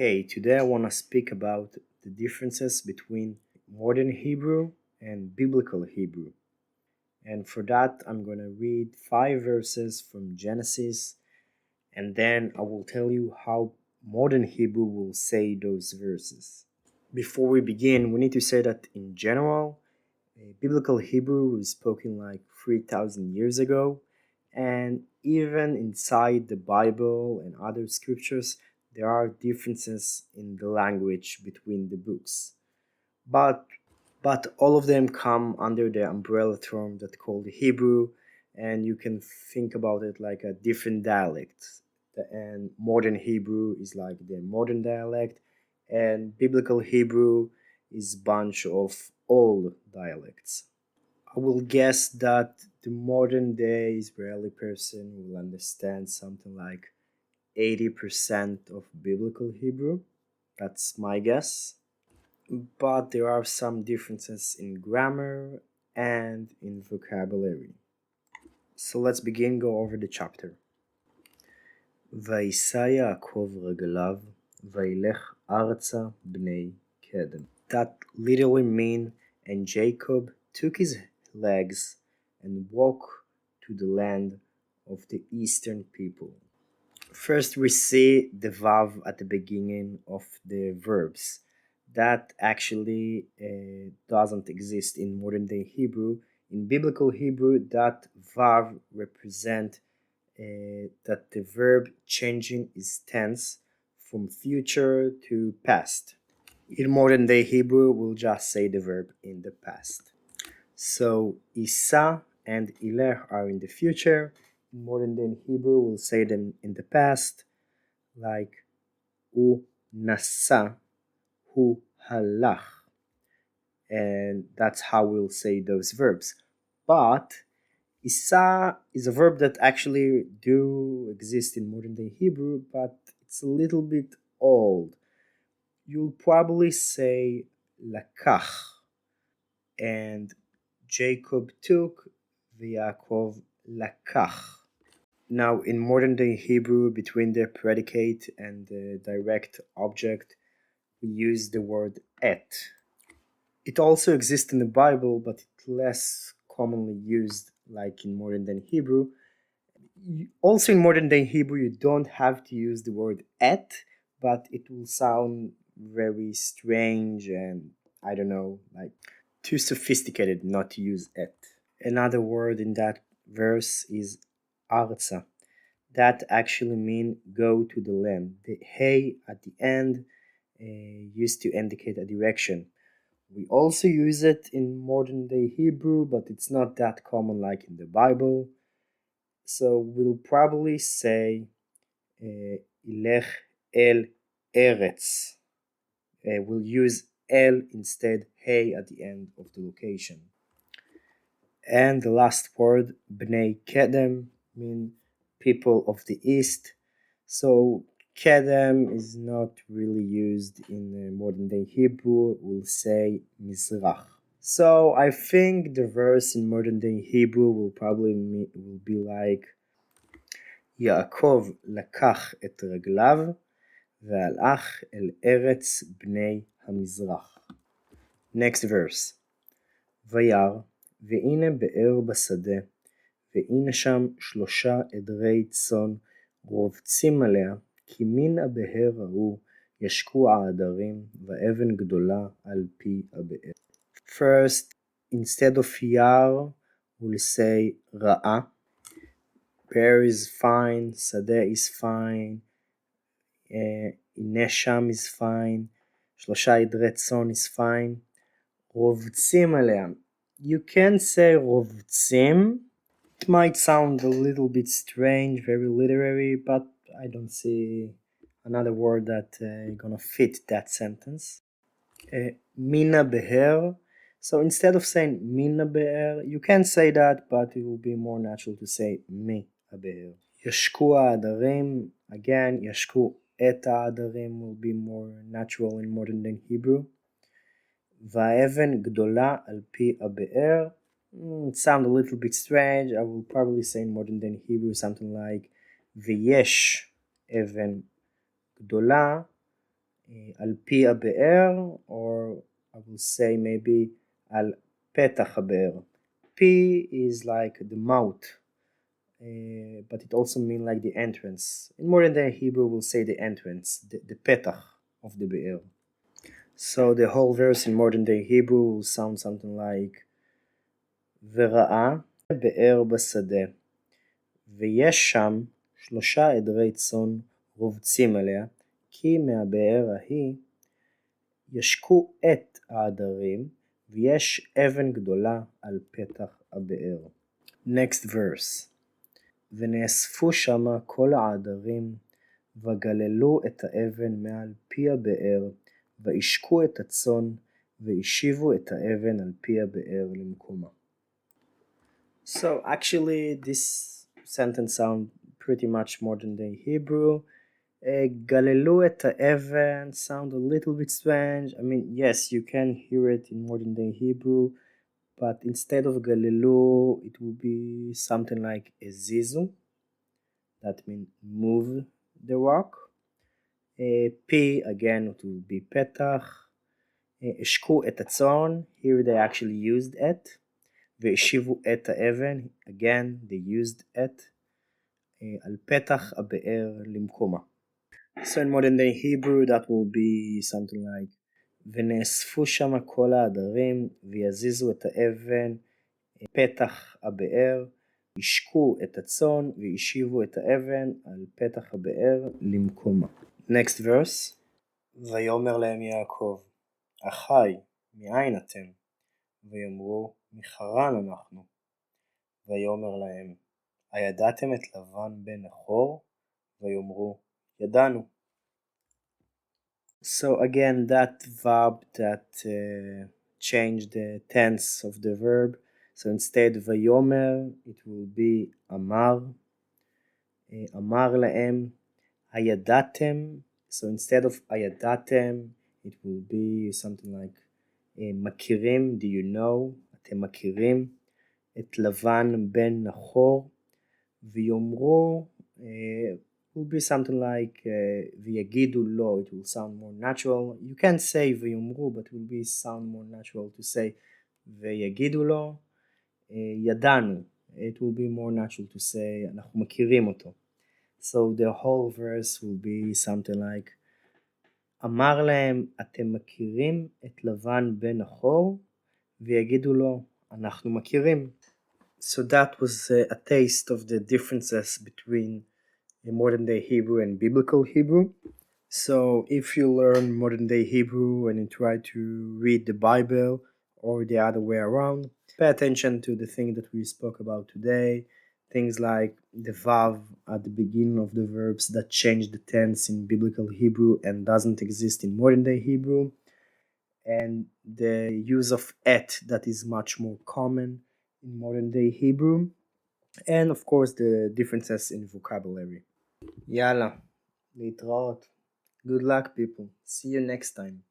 Hey, today I want to speak about the differences between modern Hebrew and biblical Hebrew. And for that, I'm going to read 5 verses from Genesis, and then I will tell you how modern Hebrew will say those verses. Before we begin, we need to say that in general, biblical Hebrew was spoken like 3,000 years ago, and even inside the Bible and other scriptures, there are differences in the language between the books. But all of them come under the umbrella term that called Hebrew, and you can think about it like a different dialect. And modern Hebrew is like the modern dialect, and biblical Hebrew is bunch of old dialects. I will guess that the modern day Israeli person will understand something like 80% of biblical Hebrew. That's my guess. But there are some differences in grammar and in vocabulary. So let's begin go over the chapter. וישא יעקב רגליו, וילך ארצה בני קדם. That literally mean, and Jacob took his legs and walked to the land of the eastern people. First, we see the vav at the beginning of the verbs. That actually doesn't exist in modern day Hebrew. In biblical Hebrew, that vav represent that the verb changing its tense from future to past. In modern day Hebrew, we'll just say the verb in the past. So Isa and Ilech are in the future. In modern day Hebrew, we'll say them in the past, like U nasa, hu halach. And that's how we'll say those verbs. But Isa is a verb that actually do exist in modern day Hebrew, but it's a little bit old. You'll probably say lakach, and Jacob took, Yaakov lakach. Now, in modern day Hebrew, between the predicate and the direct object, we use the word et. It also exists in the Bible, but it's less commonly used like in modern day Hebrew. Also, in modern day Hebrew, you don't have to use the word et, but it will sound very strange and I don't know, like too sophisticated not to use et. Another word in that verse is arza. That actually means go to the land. The hey at the end used to indicate a direction. We also use it in modern day Hebrew, but it's not that common like in the Bible. So we'll probably say ilech el eretz. We'll use el instead hey at the end of the location. And the last word, bnei kedem, mean people of the east. So kedem is not really used in modern day Hebrew. We'll say mizrach. So I think the verse in modern day Hebrew will probably will be like יעקב לקח את רגליו והלך אל ארץ בני המזרח. Next verse. וירא והנה באר בשדה והנה שם 3 עדרי צאן רובצים עליה כי מן הבאר ההוא ישקו העדרים ואבן גדולה על פי הבאר. First, instead of yar, we'll say ra'a. Bear is fine, sadeh is fine, inesham is fine, 3 עדרי צאן is fine. רובצים עליה. You can say רובצים. It might sound a little bit strange, very literary, but I don't see another word that gonna fit that sentence. Mina beher. So instead of saying mina be'er, you can say that, but it will be more natural to say mi be'er. Yashku ha'adarim, again, yashku et ha'adarim will be more natural in modern day Hebrew. Va'even gdola al pi ha'be'er. It sounds a little bit strange. I will probably say in modern day Hebrew something like v'yesh even gdola על פי הבאר, or I will say maybe על פתח הבאר. P is like the mouth, but it also means like the entrance. In modern day Hebrew we'll say the entrance, the petach of the be'er. So the whole verse in modern day Hebrew will sound something like וראה באר בשדה ויש שם 3 עדרי צאן רובצים עליה, כי מהבאר ההיא ישקו את העדרים ויש אבן גדולה על פתח הבאר. Next verse. ונאספו שמה כל העדרים וגללו את האבן מעל פי הבאר וישקו את הצאן וישיבו את האבן על פי הבאר למקומה. So actually this sentence sounds pretty much modern day Hebrew. גללו את האבן sound a little bit strange. I mean, yes, you can hear it in modern day Hebrew, but instead of גללו, it will be something like הזיזו. That means move the rock. P, again, it will be פתח. השקו את הצאן, here they actually used it. והשיבו את האבן, again, they used it. על פתח הבאר למקומה. So in modern day Hebrew that will be something like ונאספו שמה כל העדרים ויזיזו את האבן פתח הבאר, ישקו את הצאן וישיבו את האבן על פתח הבאר למקומה. Next verse. ויאמר להם יעקב, אחי, מאין אתם? ויאמרו, מחרן אנחנו. ויאמר להם, הידעתם את לבן בן נחור? ויאמרו, ידענו. So again, that verb that changed the tense of the verb. So instead ויאמר, it will be אמר. אמר להם, הידעתם. So instead of הידעתם, it will be something like מכירים, do you know? אתם מכירים את לבן בן נחור. ויאמרו, will be something like ויגידו לו, it will sound more natural. You can say ויאמרו, but it will be sound more natural to say ויגידו לו. ידענו, it will be more natural to say אנחנו מכירים אותו. So the whole verse will be something like אמר להם, אתם מכירים את לבן בן נחור? ויגידו לו, אנחנו מכירים. So that was a taste of the differences between modern day Hebrew and biblical Hebrew. So if you learn modern day Hebrew and you try to read the Bible or the other way around, pay attention to the thing that we spoke about today. Things like the vav at the beginning of the verbs that change the tense in biblical Hebrew and doesn't exist in modern day Hebrew. And the use of et that is much more common in modern day Hebrew. And of course the differences in vocabulary. Yalla, להתראות. Good luck people. See you next time.